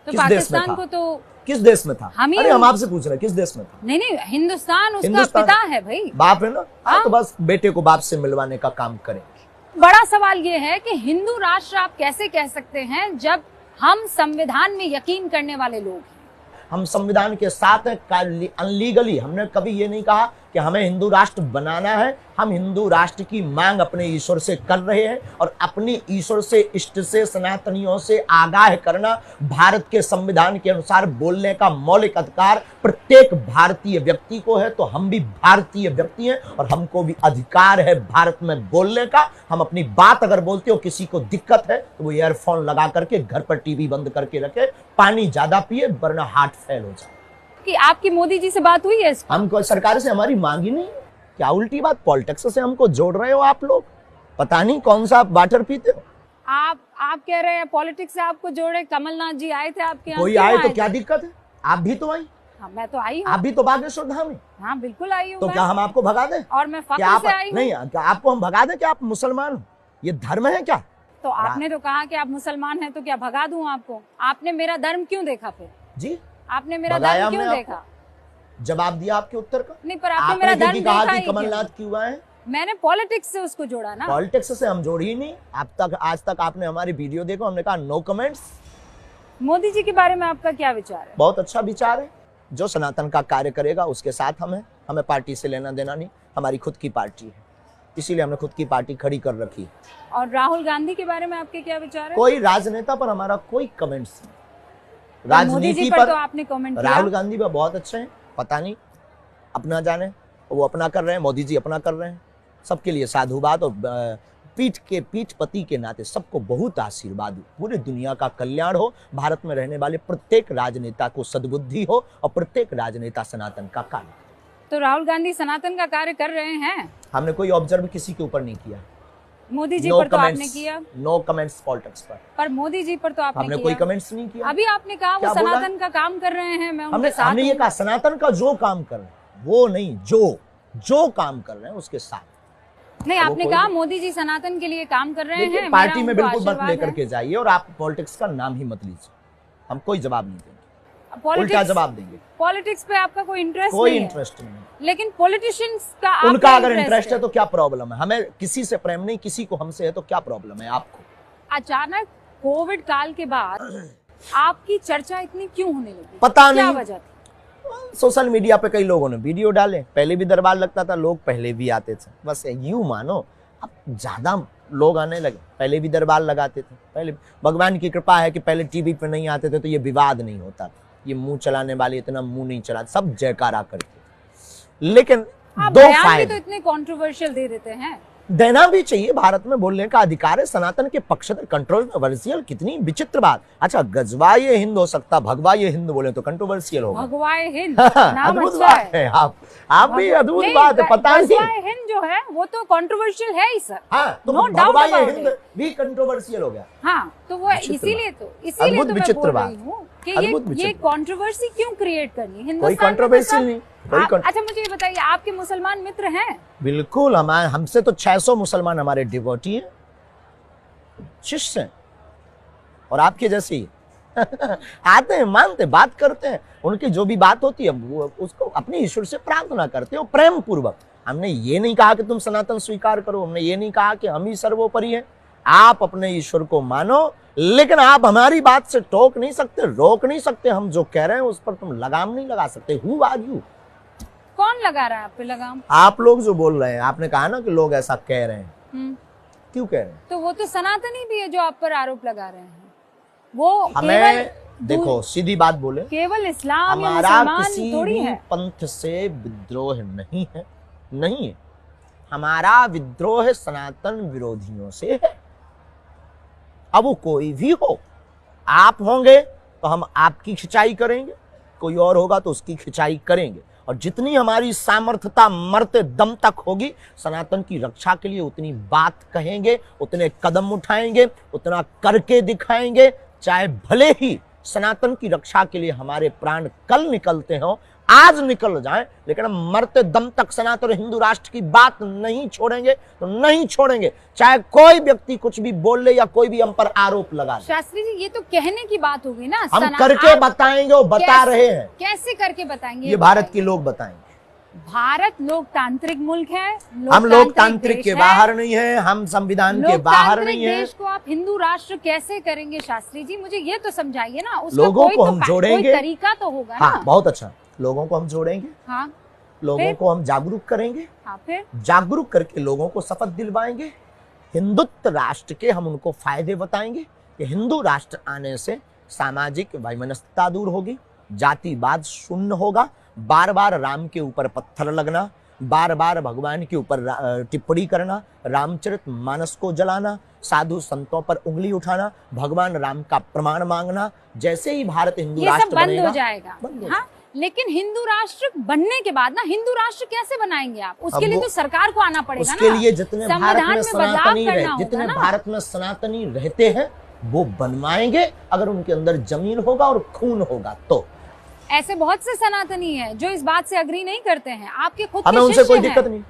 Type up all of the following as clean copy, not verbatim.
तो किस देश में पाकिस्तान था? को तो किस देश में था? हम ही अरे हम आपसे पूछ रहे हैं किस देश में था? नहीं, हिंदुस्तान उसका हिंदुस्तान। पिता है भाई, बाप है ना। हाँ। तो बस बेटे को बाप से मिलवाने का काम करेंगे। बड़ा सवाल ये है कि हिंदू राष्ट्र आप कैसे कह सकते हैं जब हम संविधान में यकीन करने वाले लोग हैं। हम संविधान के साथ हैं, अनलीगली हमने कभी ये नहीं कहा कि हमें हिंदू राष्ट्र बनाना है। हम हिंदू राष्ट्र की मांग अपने ईश्वर से कर रहे हैं और अपनी ईश्वर से, इष्ट से, सनातनियों से आगाह करना। भारत के संविधान के अनुसार बोलने का मौलिक अधिकार प्रत्येक भारतीय व्यक्ति को है, तो हम भी भारतीय व्यक्ति हैं और हमको भी अधिकार है भारत में बोलने का। हम अपनी बात अगर बोलते हो, किसी को दिक्कत है तो वो ईयरफोन लगा करके घर पर टीवी बंद करके रखे, पानी ज्यादा पिए वरना हार्ट फेल हो जाए। कि आपकी मोदी जी से बात हुई है? हमको सरकार से हमारी मांग ही नहीं है। क्या उल्टी बात, पॉलिटिक्स से हमको जोड़ रहे हो आप लोग? पता नहीं कौन सा आप वाटर पीते हो। आप कह रहे हैं पॉलिटिक्स से आपको जोड़े। कमलनाथ जी आए थे आपके यहाँ? कोई आए तो क्या दिक्कत है? आप भी तो आई। हाँ, मैं तो आई हूँ। आप भी तो बागेश्वर धाम में। हाँ बिल्कुल आई हूँ। तो क्या हम आपको भगा दें? और मैं क्या फख्र आप से आई हूँ। नहीं, क्या आपको हम भगा दें कि आप मुसलमान हो? ये धर्म है क्या? तो आपने तो कहा कि आप मुसलमान हैं, तो क्या भगा दूं आपको? आपने मेरा धर्म क्यों देखा फिर? जी, आपने मेरा भगाया धर्म क्यों हमने देखा? जवाब दिया आपके उत्तर का। नहीं, पर आपने मेरा धर्म क्योंकि कहा देखा कि ही क्यों? कमलनाथ क्यों आए? मैंने पॉलिटिक्स से उसको जोड़ा ना। पॉलिटिक्स से हम जोड़ी ही नहीं। आज तक आपने हमारी वीडियो देखो, हमने कहा नो कमेंट्स। मोदी जी के बारे में आपका क्या विचार है? बहुत अच्छा विचार है। जो सनातन का कार्य करेगा उसके साथ हमें पार्टी से लेना देना नहीं। हमारी खुद की पार्टी है, इसीलिए हमने खुद की पार्टी खड़ी कर रखी है। और राहुल गांधी के बारे में आपके क्या विचार है? कोई राजनेता पर हमारा कोई कमेंट्स नहीं। मोदी जी राजनीति पर तो आपने कमेंट किया। राहुल गांधी पर बहुत अच्छे हैं, पता नहीं अपना जाने, वो अपना कर रहे हैं, मोदी जी अपना कर रहे हैं। सबके लिए साधुवाद और पीठ पति के नाते सबको बहुत आशीर्वाद हो। पूरी दुनिया का कल्याण हो, भारत में रहने वाले प्रत्येक राजनेता को सद्बुद्धि हो और प्रत्येक राजनेता सनातन का कार्य। तो राहुल गांधी सनातन का कार्य कर रहे हैं। हमने कोई ऑब्जर्व किसी के ऊपर नहीं किया। मोदी जी पर तो आपने किया। नो कमेंट्स पॉलिटिक्स पर मोदी जी पर तो आपने हमने किया। कोई कमेंट्स नहीं किया। अभी आपने कहा वो सनातन का काम कर रहे हैं, मैं उनके साथ हमने ये कहा सनातन का जो काम कर रहे हैं, वो नहीं, जो काम कर रहे हैं उसके साथ। नहीं, आपने कहा मोदी जी सनातन के लिए काम कर रहे हैं। पार्टी में बिल्कुल मत लेकर के जाइए और आप पॉलिटिक्स का नाम ही मत लीजिए। हम कोई जवाब नहीं देंगे, उल्टा जवाब देंगे। पॉलिटिक्स पे आपका कोई इंटरेस्ट कोई नहीं इंटरेस्ट नहीं है। लेकिन पॉलिटिशियंस का उनका अगर इंटरेस्ट है तो क्या प्रॉब्लम है? हमें किसी से प्रेम नहीं, किसी को हमसे है तो क्या प्रॉब्लम है आपको? अचानक कोविड काल के बाद आपकी चर्चा इतनी क्यों होने लगी? पता क्या नहीं, वजह थी? सोशल मीडिया पे कई लोगों ने वीडियो डाले। पहले भी दरबार लगता था, लोग पहले भी आते थे। बस यूं मानो अब ज्यादा लोग आने लगे। पहले भी दरबार लगाते थे, पहले भगवान की कृपा है कि पहले टीवी पे नहीं आते थे तो ये विवाद नहीं होता था। ये मुंह चलाने वाले इतना मुंह नहीं चलाते, सब जयकारा करते। लेकिन दो फायदे तो इतने कंट्रोवर्शियल दे देते हैं। देना भी चाहिए, भारत में बोलने का अधिकार है। सनातन के पक्षधर कंट्रोवर्शियल, कितनी विचित्र बात। अच्छा, गजवा ये हिंद हो सकता, भगवा ये हिंद बोले तो कंट्रोवर्शियल होगा। भगवाए हिंद अद्भुत बात है। आप भी अद्भुत बात है, पता नहीं। भगवाए हिंद जो है वो तो कंट्रोवर्शियल है ही सर। हाँ, तो No doubt भगवाए about हिंद भी कंट्रोवर्शियल हो गया। हाँ, तो वो इसीलिए तो मैं बोल रही हूँ कि ये कंट्रोवर्सी क्यों क्रिएट करनी है हिंदुस्तान में? कोई कंट्रोवर्सी नहीं। अच्छा, मुझे ये बताइए, आपके मुसलमान मित्र हैं? बिल्कुल, हमसे तो 600 मुसलमान हमारे डिवोटी हैं, शिष्य हैं, और आपके जैसे ही आते हैं, मानते, बात करते हैं। उनकी जो भी बात होती है वो उसको अपने ईश्वर से प्रार्थना करते हो प्रेम पूर्वक। हमने ये नहीं कहा कि तुम सनातन स्वीकार करो, हमने ये नहीं कहा कि हम ही सर्वोपरि हैं। आप अपने ईश्वर को मानो, लेकिन आप हमारी बात से टोक नहीं सकते, रोक नहीं सकते। हम जो कह रहे हैं उस पर तुम लगाम नहीं लगा सकते। Who are you? कौन लगा रहा है आप पे लगाम? आप लोग जो बोल रहे हैं, आपने कहा ना कि लोग ऐसा कह रहे हैं। क्यों कह रहे हैं? तो वो तो सनातनी भी है जो आप पर आरोप लगा रहे हैं। वो हमें देखो, सीधी बात बोले, केवल इस्लाम या हमारा मुसलमान किसी थोड़ी भी है। पंथ से विद्रोह नहीं है, नहीं है। हमारा विद्रोह सनातन विरोधियों से है। अब वो कोई भी हो, आप होंगे तो हम आपकी खिंचाई करेंगे, कोई और होगा तो उसकी खिंचाई करेंगे। और जितनी हमारी सामर्थ्यता मरते दम तक होगी, सनातन की रक्षा के लिए उतनी बात कहेंगे, उतने कदम उठाएंगे, उतना करके दिखाएंगे। चाहे भले ही सनातन की रक्षा के लिए हमारे प्राण कल निकलते हो, आज निकल जाएं, लेकिन हम मरते दम तक सनातन हिंदू राष्ट्र की बात नहीं छोड़ेंगे, तो नहीं छोड़ेंगे, चाहे कोई व्यक्ति कुछ भी बोल ले या कोई भी हम पर आरोप लगा ले। शास्त्री जी, ये तो कहने की बात होगी ना, हम करके बताएंगे, वो बता रहे हैं। कैसे करके बताएंगे? ये भारत के लोग बताएंगे। भारत लोकतांत्रिक मुल्क है, हम लोकतांत्रिक के बाहर नहीं है, हम संविधान के बाहर नहीं है। देश को आप हिंदू राष्ट्र कैसे करेंगे शास्त्री जी? मुझे ये तो समझाइए ना। उसका लोगों को हम जोड़ेंगे, कोई तरीका तो होगा ना। हाँ, बहुत अच्छा। लोगों को हम जोड़ेंगे, हाँ, लोगों को हम जागरूक करेंगे, हाँ, फिर जागरूक करके लोगों को शपथ दिलवाएंगे। हिंदुत्व राष्ट्र के हम उनको फायदे बताएंगे कि हिंदू राष्ट्र आने से सामाजिक वैमनस्यता दूर होगी, जातिवाद शून्य होगा, बार बार राम के ऊपर पत्थर लगना, बार बार भगवान के ऊपर टिप्पणी करना, रामचरितमानस को जलाना, साधु संतों पर उंगली उठाना, भगवान राम का प्रमाण मांगना, जैसे ही भारत हिंदू राष्ट्र बंद बनेगा, हो जाएगा। हाँ, लेकिन हिंदू राष्ट्र बनने के बाद ना, हिंदू राष्ट्र कैसे बनाएंगे आप? उसके लिए तो सरकार को आना पड़ेगा ना। उसके लिए जितने भारत में सनातनी जितने भारत में सनातनी रहते हैं वो बनवाएंगे, अगर उनके अंदर जमीन होगा और खून होगा तो। ऐसे बहुत से सनातनी हैं जो इस बात से अग्री नहीं करते हैं, आपके खुद हमें के उनसे कोई शिष्य दिक्कत हैं। नहीं।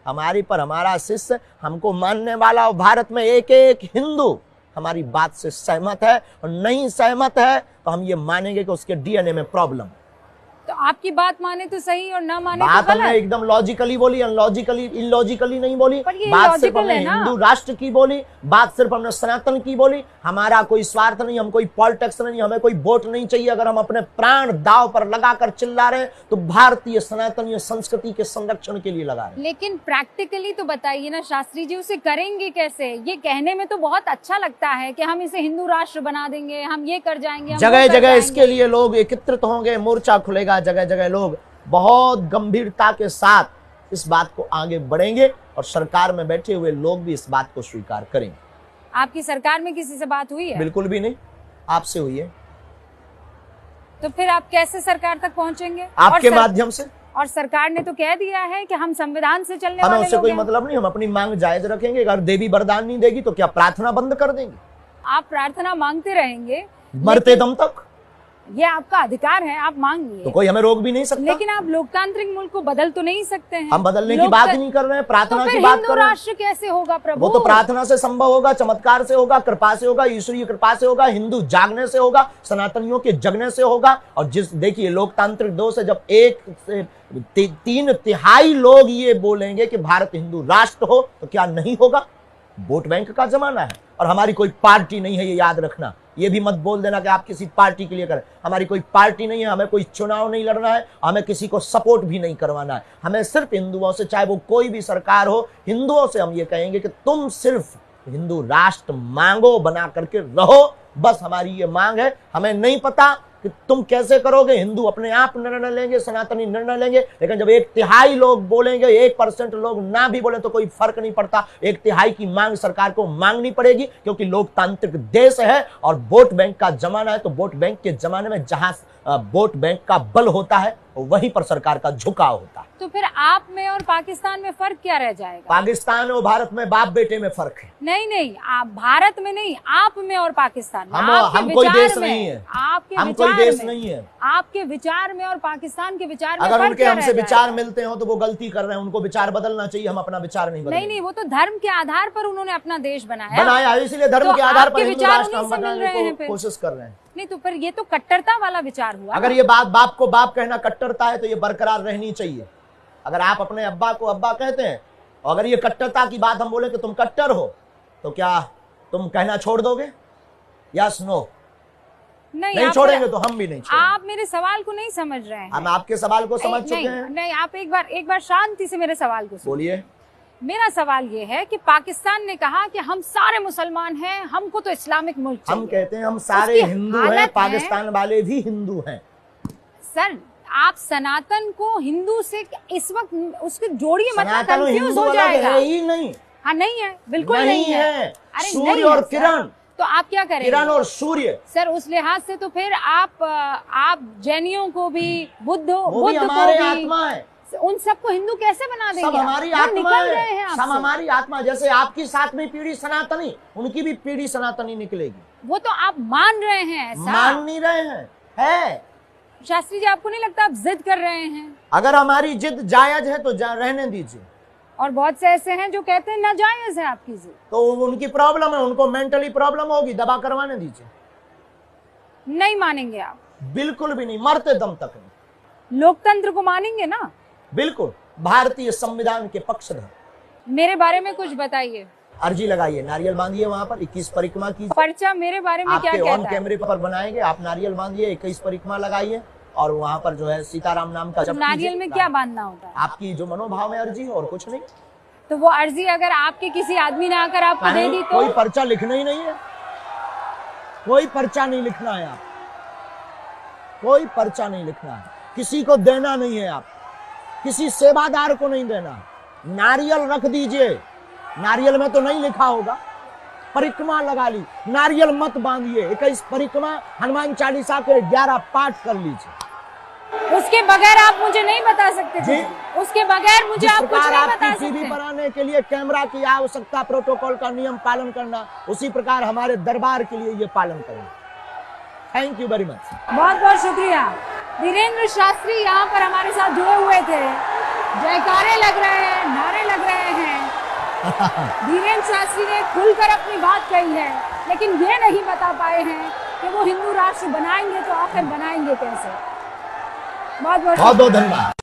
हमारी पर हमारा शिष्य हमको मानने वाला, और भारत में एक एक हिंदू हमारी बात से सहमत है, और नहीं सहमत है तो हम ये मानेंगे कि उसके डीएनए में प्रॉब्लम। तो आपकी बात माने तो सही और ना माने बात तो हमने गलत। एकदम लॉजिकली बोली, अनलॉजिकली इलॉजिकली नहीं बोली। पर ये बात सिर्फ लॉजिकल हमने है ना। हिंदू राष्ट्र की बोली, बात सिर्फ हमने सनातन की बोली। हमारा कोई स्वार्थ नहीं, हम कोई पॉलिटिक्स नहीं, हमें कोई वोट नहीं चाहिए। अगर हम अपने प्राण दाव पर लगाकर चिल्ला रहे हैं तो भारतीय सनातनीय संस्कृति के संरक्षण के लिए लगा रहे हैं। लेकिन प्रैक्टिकली तो बताइए ना शास्त्री जी, उसे करेंगे कैसे? ये कहने में तो बहुत अच्छा लगता है कि हम इसे हिंदू राष्ट्र बना देंगे, हम ये कर जाएंगे, जगह जगह इसके लिए लोग एकत्रित होंगे, मोर्चा खुलेगा, जगह जगह लोग बहुत गंभीरता के साथ इस बात को आगे बढ़ेंगे, और सरकार में बैठे हुए लोग भी इस बात को स्वीकार करेंगे। आपकी सरकार में किसी से बात हुई है? बिल्कुल भी नहीं, आपसे हुई है। तो फिर आप कैसे सरकार तक पहुंचेंगे? आपके माध्यम से। और सरकार ने तो कह दिया है कि हम संविधान से चलने हमें वाले उससे लोग कोई हैं। मतलब नहीं, हम अपनी मांग जायज रखेंगे। अगर देवी वरदान नहीं देगी तो क्या प्रार्थना बंद कर देंगे? आप प्रार्थना मांगते रहेंगे मरते दम तक। ये आपका अधिकार है, आप मांगिए। तो कोई हमें रोक भी नहीं सकता। लेकिन आप लोकतांत्रिक मुल्क को बदल तो नहीं सकते हैं। हम बदलने की बात ही नहीं कर रहे हैं, प्रार्थना की बात कर रहे हैं। राष्ट्र कैसे होगा प्रभु? वो तो प्रार्थना से संभव होगा, चमत्कार से होगा, कृपा से होगा, ईश्वरीय कृपा से होगा, हिंदू जागने से होगा, सनातनियों के जगने से होगा। और जिस देखिए लोकतांत्रिक दोष है, जब 3/3 लोग ये बोलेंगे कि भारत हिंदू राष्ट्र हो तो क्या नहीं होगा? वोट बैंक का जमाना है, और हमारी कोई पार्टी नहीं है, ये याद रखना। ये भी मत बोल देना कि आप किसी पार्टी के लिए करें। हमारी कोई पार्टी नहीं है, हमें कोई चुनाव नहीं लड़ना है, हमें किसी को सपोर्ट भी नहीं करवाना है। हमें सिर्फ हिंदुओं से, चाहे वो कोई भी सरकार हो, हिंदुओं से हम ये कहेंगे कि तुम सिर्फ हिंदू राष्ट्र मांगो, बना करके रहो, बस हमारी ये मांग है। हमें नहीं पता कि तुम कैसे करोगे, हिंदू अपने आप निर्णय लेंगे, सनातनी निर्णय लेंगे। लेकिन जब 1/3 लोग बोलेंगे, 1% लोग ना भी बोले तो कोई फर्क नहीं पड़ता। 1/3 की मांग सरकार को मांगनी पड़ेगी, क्योंकि लोकतांत्रिक देश है और वोट बैंक का जमाना है। तो वोट बैंक के जमाने में जहां वोट बैंक का बल होता है वहीं पर सरकार का झुकाव होता है। तो फिर आप में और पाकिस्तान में फर्क क्या रह जाएगा? पाकिस्तान और भारत में बाप बेटे में फर्क है। नहीं, आप भारत में नहीं, आप में और पाकिस्तान में। हम कोई देश नहीं है, हम कोई देश नहीं है। आपके विचार में और पाकिस्तान के विचार में अगर उनके हमसे विचार मिलते हो तो वो गलती कर रहे हैं, उनको विचार बदलना चाहिए। हम अपना विचार नहीं बदलेंगे। नहीं, वो तो धर्म के आधार पर उन्होंने अपना देश बनाया, इसलिए धर्म के आधार पर हिंदू राष्ट्र हम मिल रहे बनाने हैं। की कोशिश कर रहे हैं। नहीं तो फिर ये तो कट्टरता वाला विचार हुआ। अगर ये बाप को बाप कहना कट्टरता है तो ये बरकरार रहनी चाहिए। अगर आप अपने अब्बा को अब्बा कहते हैं, और अगर ये कट्टरता की बात हम बोले कि तुम कट्टर हो, तो क्या तुम कहना छोड़ दोगे? Yes no? नहीं छोड़ेंगे तो हम भी नहीं छोड़ेंगे। आप मेरे सवाल को नहीं समझ रहे हैं। हम आपके सवाल को समझ चुके हैं। नहीं, आप एक बार शांति से मेरे सवाल को बोलिए। मेरा सवाल ये है कि पाकिस्तान ने कहा कि हम सारे मुसलमान हैं, हमको तो इस्लामिक मुल्क चाहिए। हम कहते हैं हम सारे हिंदू हैं, पाकिस्तान वाले भी हिंदू हैं। सर, आप सनातन को हिंदू से इस वक्त उसके जोड़िए मत, कंफ्यूज हो जाएगा। है ही नहीं। हाँ, नहीं है, बिल्कुल नहीं है। सूर्य और किरण, तो आप क्या करेंगे? किरण और सूर्य। सर, उस लिहाज से तो फिर आप जैनियों को भी, बुद्ध को भी, आत्मा है, उन सबको हिंदू कैसे बना देंगे? सब हमारी आत्मा है, सब हमारी आत्मा। जैसे आपकी 7वीं पीढ़ी सनातनी, उनकी भी पीढ़ी सनातनी निकलेगी। वो तो आप मान रहे हैं ऐसा? मान नहीं रहे हैं, है। शास्त्री जी, आपको नहीं लगता आप जिद कर रहे हैं? अगर हमारी जिद जायज है तो रहने दीजिए, और बहुत से ऐसे हैं जो कहते हैं नाजायज है आपकी जिद। तो उनकी प्रॉब्लम है, उनको मेंटली प्रॉब्लम होगी, दबा करवाने दीजिए। नहीं मानेंगे आप? बिल्कुल भी नहीं, मरते दम तक नहीं। लोकतंत्र को मानेंगे ना? बिल्कुल, भारतीय संविधान के पक्षधर। मेरे बारे में कुछ बताइए। अर्जी लगाइए, नारियल बांधिए, वहां पर 21 परिक्रमा कीजिए। पर्चा मेरे बारे में क्या आपके कहता ऑन है? कैमरे पर बनाएंगे, आप नारियल बांधिए, 21 परिक्रमा लगाइए और वहां पर जो है सीताराम नाम का जप नारियल कीजिए। में क्या बांधना होता है? आपकी जो मनोभाव में अर्जी है और कुछ नहीं। तो वो अर्जी अगर आपके किसी आदमी ने आकर आपको दे दी तो? कोई पर्चा लिखना ही नहीं है, कोई पर्चा नहीं लिखना है, आप कोई पर्चा नहीं लिखना है, किसी को देना नहीं है, आप किसी सेवादार को नहीं देना। नारियल रख दीजिए, नारियल में तो नहीं लिखा होगा, परिक्रमा लगा ली, नारियल मत बांधिए। 21 परिक्रमा हनुमान चालीसा के 11 पाठ कर लीजिए। उसके बगैर आप मुझे नहीं बता सकते जी? उसके बगैर मुझे आप कुछ नहीं बता आपकी टीवी सकते? पर आने के लिए कैमरा की आवश्यकता, प्रोटोकॉल का नियम पालन करना, उसी प्रकार हमारे दरबार के लिए ये पालन करना। Thank you very much. बहुत बहुत शुक्रिया। धीरेन्द्र शास्त्री यहाँ पर हमारे साथ जुड़े हुए थे। जयकारे लग रहे हैं, नारे लग रहे हैं। धीरेन्द्र शास्त्री ने खुलकर अपनी बात कही है, लेकिन ये नहीं बता पाए हैं कि वो हिंदू राष्ट्र बनाएंगे तो आखिर बनाएंगे कैसे। बहुत बहुत धन्यवाद।